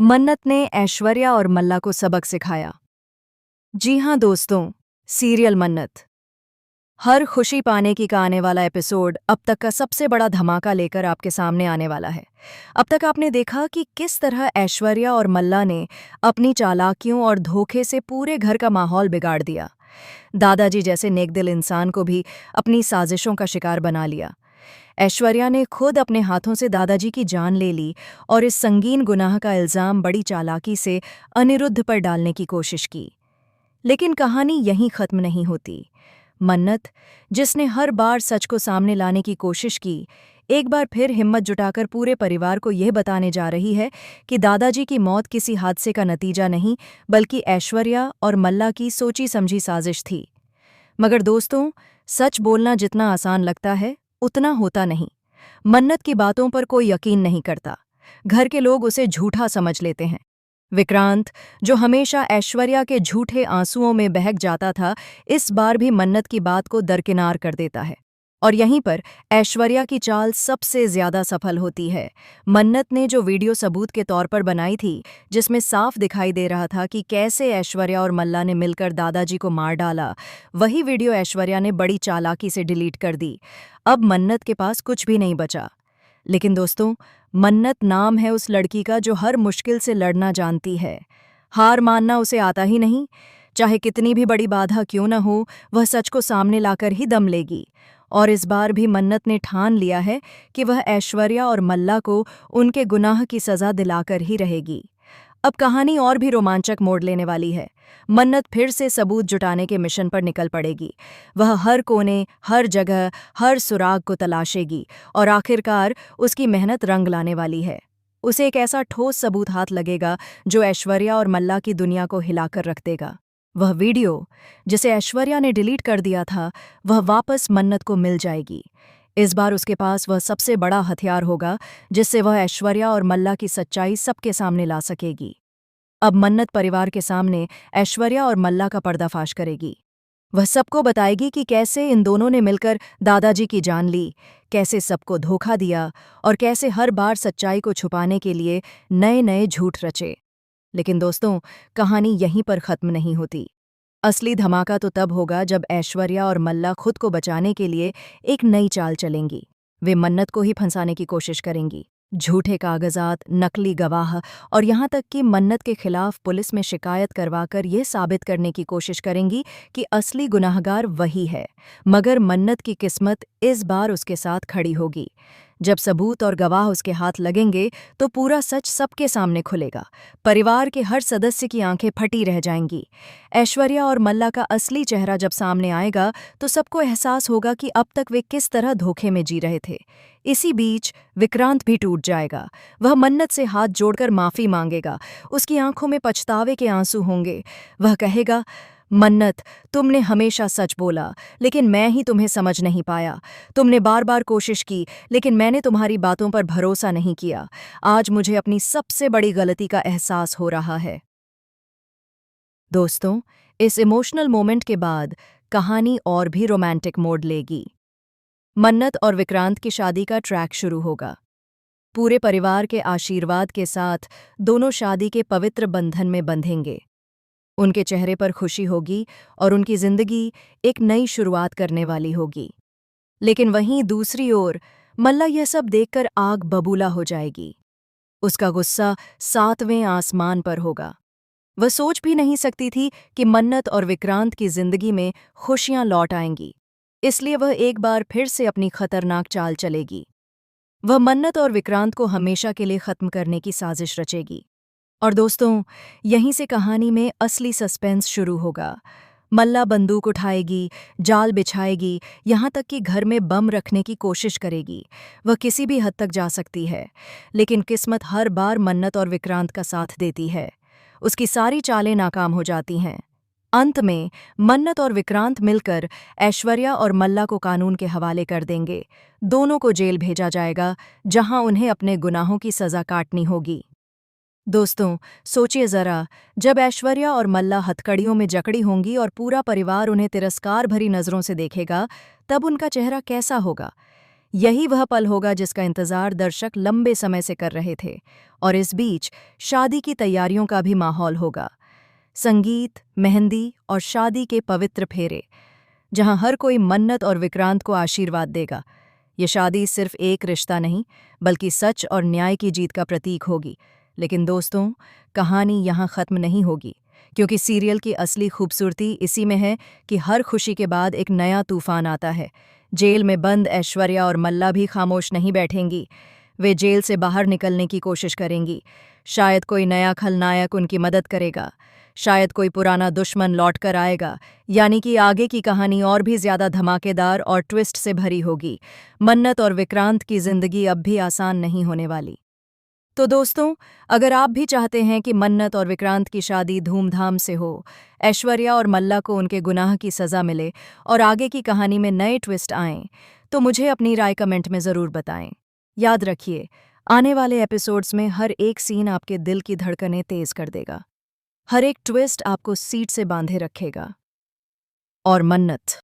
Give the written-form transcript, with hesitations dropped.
मन्नत ने ऐश्वर्या और मल्ला को सबक सिखाया। जी हाँ दोस्तों, सीरियल मन्नत हर खुशी पाने की का आने वाला एपिसोड अब तक का सबसे बड़ा धमाका लेकर आपके सामने आने वाला है। अब तक आपने देखा कि किस तरह ऐश्वर्या और मल्ला ने अपनी चालाकियों और धोखे से पूरे घर का माहौल बिगाड़ दिया। दादाजी जैसे नेकदिल इंसान को भी अपनी साजिशों का शिकार बना लिया। ऐश्वर्या ने खुद अपने हाथों से दादाजी की जान ले ली और इस संगीन गुनाह का इल्जाम बड़ी चालाकी से अनिरुद्ध पर डालने की कोशिश की। लेकिन कहानी यहीं खत्म नहीं होती। मन्नत, जिसने हर बार सच को सामने लाने की कोशिश की, एक बार फिर हिम्मत जुटाकर पूरे परिवार को यह बताने जा रही है कि दादाजी की मौत किसी हादसे का नतीजा नहीं, बल्कि ऐश्वर्या और मल्ला की सोची समझी साजिश थी। मगर दोस्तों, सच बोलना जितना आसान लगता है, उतना होता नहीं। मन्नत की बातों पर कोई यकीन नहीं करता। घर के लोग उसे झूठा समझ लेते हैं। विक्रांत, जो हमेशा ऐश्वर्या के झूठे आंसुओं में बहक जाता था, इस बार भी मन्नत की बात को दरकिनार कर देता है। और यहीं पर ऐश्वर्या की चाल सबसे ज्यादा सफल होती है। मन्नत ने जो वीडियो सबूत के तौर पर बनाई थी, जिसमें साफ दिखाई दे रहा था कि कैसे ऐश्वर्या और मल्ला ने मिलकर दादाजी को मार डाला, वही वीडियो ऐश्वर्या ने बड़ी चालाकी से डिलीट कर दी। अब मन्नत के पास कुछ भी नहीं बचा। लेकिन दोस्तों, मन्नत नाम है उस लड़की का जो हर मुश्किल से लड़ना जानती है। हार मानना उसे आता ही नहीं। चाहे कितनी भी बड़ी बाधा क्यों न हो, वह सच को सामने लाकर ही दम लेगी। और इस बार भी मन्नत ने ठान लिया है कि वह ऐश्वर्या और मल्ला को उनके गुनाह की सजा दिलाकर ही रहेगी। अब कहानी और भी रोमांचक मोड़ लेने वाली है। मन्नत फिर से सबूत जुटाने के मिशन पर निकल पड़ेगी। वह हर कोने, हर जगह, हर सुराग को तलाशेगी और आखिरकार उसकी मेहनत रंग लाने वाली है। उसे एक ऐसा ठोस सबूत हाथ लगेगा जो ऐश्वर्या और मल्ला की दुनिया को हिलाकर रख देगा। वह वीडियो जिसे ऐश्वर्या ने डिलीट कर दिया था, वह वापस मन्नत को मिल जाएगी। इस बार उसके पास वह सबसे बड़ा हथियार होगा जिससे वह ऐश्वर्या और मल्ला की सच्चाई सबके सामने ला सकेगी। अब मन्नत परिवार के सामने ऐश्वर्या और मल्ला का पर्दाफाश करेगी। वह सबको बताएगी कि कैसे इन दोनों ने मिलकर दादाजी की जान ली, कैसे सबको धोखा दिया और कैसे हर बार सच्चाई को छुपाने के लिए नए नए झूठ रचे। लेकिन दोस्तों, कहानी यहीं पर खत्म नहीं होती। असली धमाका तो तब होगा जब ऐश्वर्या और मल्ला खुद को बचाने के लिए एक नई चाल चलेंगी। वे मन्नत को ही फंसाने की कोशिश करेंगी। झूठे कागजात, नकली गवाह और यहाँ तक कि मन्नत के खिलाफ पुलिस में शिकायत करवाकर ये साबित करने की कोशिश करेंगी कि असली गुनाहगार वही है। मगर मन्नत की किस्मत इस बार उसके साथ खड़ी होगी। जब सबूत और गवाह उसके हाथ लगेंगे तो पूरा सच सबके सामने खुलेगा। परिवार के हर सदस्य की आंखें फटी रह जाएंगी। ऐश्वर्या और मल्ला का असली चेहरा जब सामने आएगा तो सबको एहसास होगा कि अब तक वे किस तरह धोखे में जी रहे थे। इसी बीच विक्रांत भी टूट जाएगा। वह मन्नत से हाथ जोड़कर माफी मांगेगा। उसकी आंखों में पछतावे के आंसू होंगे। वह कहेगा, मन्नत, तुमने हमेशा सच बोला, लेकिन मैं ही तुम्हें समझ नहीं पाया। तुमने बार बार कोशिश की, लेकिन मैंने तुम्हारी बातों पर भरोसा नहीं किया। आज मुझे अपनी सबसे बड़ी गलती का एहसास हो रहा है। दोस्तों, इस इमोशनल मोमेंट के बाद कहानी और भी रोमांटिक मोड़ लेगी। मन्नत और विक्रांत की शादी का ट्रैक शुरू होगा। पूरे परिवार के आशीर्वाद के साथ दोनों शादी के पवित्र बंधन में बंधेंगे। उनके चेहरे पर खुशी होगी और उनकी जिंदगी एक नई शुरुआत करने वाली होगी। लेकिन वहीं दूसरी ओर मल्ला यह सब देखकर आग बबूला हो जाएगी। उसका गुस्सा 7वें आसमान पर होगा। वह सोच भी नहीं सकती थी कि मन्नत और विक्रांत की जिंदगी में खुशियां लौट आएंगी। इसलिए वह एक बार फिर से अपनी खतरनाक चाल चलेगी। वह मन्नत और विक्रांत को हमेशा के लिए खत्म करने की साजिश रचेगी। और दोस्तों, यहीं से कहानी में असली सस्पेंस शुरू होगा। मल्ला बंदूक उठाएगी, जाल बिछाएगी, यहाँ तक कि घर में बम रखने की कोशिश करेगी। वह किसी भी हद तक जा सकती है, लेकिन किस्मत हर बार मन्नत और विक्रांत का साथ देती है। उसकी सारी चालें नाकाम हो जाती हैं। अंत में मन्नत और विक्रांत मिलकर ऐश्वर्या और मल्ला को कानून के हवाले कर देंगे। दोनों को जेल भेजा जाएगा, जहां उन्हें अपने गुनाहों की सजा काटनी होगी। दोस्तों, सोचिए जरा, जब ऐश्वर्या और मल्ला हथकड़ियों में जकड़ी होंगी और पूरा परिवार उन्हें तिरस्कार भरी नजरों से देखेगा, तब उनका चेहरा कैसा होगा? यही वह पल होगा जिसका इंतजार दर्शक लंबे समय से कर रहे थे। और इस बीच शादी की तैयारियों का भी माहौल होगा। संगीत, मेहंदी और शादी के पवित्र फेरे, जहां हर कोई मन्नत और विक्रांत को आशीर्वाद देगा। ये शादी सिर्फ एक रिश्ता नहीं, बल्कि सच और न्याय की जीत का प्रतीक होगी। लेकिन दोस्तों, कहानी यहाँ खत्म नहीं होगी, क्योंकि सीरियल की असली खूबसूरती इसी में है कि हर खुशी के बाद एक नया तूफान आता है। जेल में बंद ऐश्वर्या और मल्ला भी खामोश नहीं बैठेंगी। वे जेल से बाहर निकलने की कोशिश करेंगी। शायद कोई नया खलनायक उनकी मदद करेगा, शायद कोई पुराना दुश्मन लौट कर आएगा। यानी कि आगे की कहानी और भी ज्यादा धमाकेदार और ट्विस्ट से भरी होगी। मन्नत और विक्रांत की जिंदगी अब भी आसान नहीं होने वाली। तो दोस्तों, अगर आप भी चाहते हैं कि मन्नत और विक्रांत की शादी धूमधाम से हो, ऐश्वर्या और मल्ला को उनके गुनाह की सज़ा मिले और आगे की कहानी में नए ट्विस्ट आएं, तो मुझे अपनी राय कमेंट में ज़रूर बताएं। याद रखिए, आने वाले एपिसोड्स में हर एक सीन आपके दिल की धड़कनें तेज कर देगा। हर एक ट्विस्ट आपको सीट से बांधे रखेगा। और मन्नत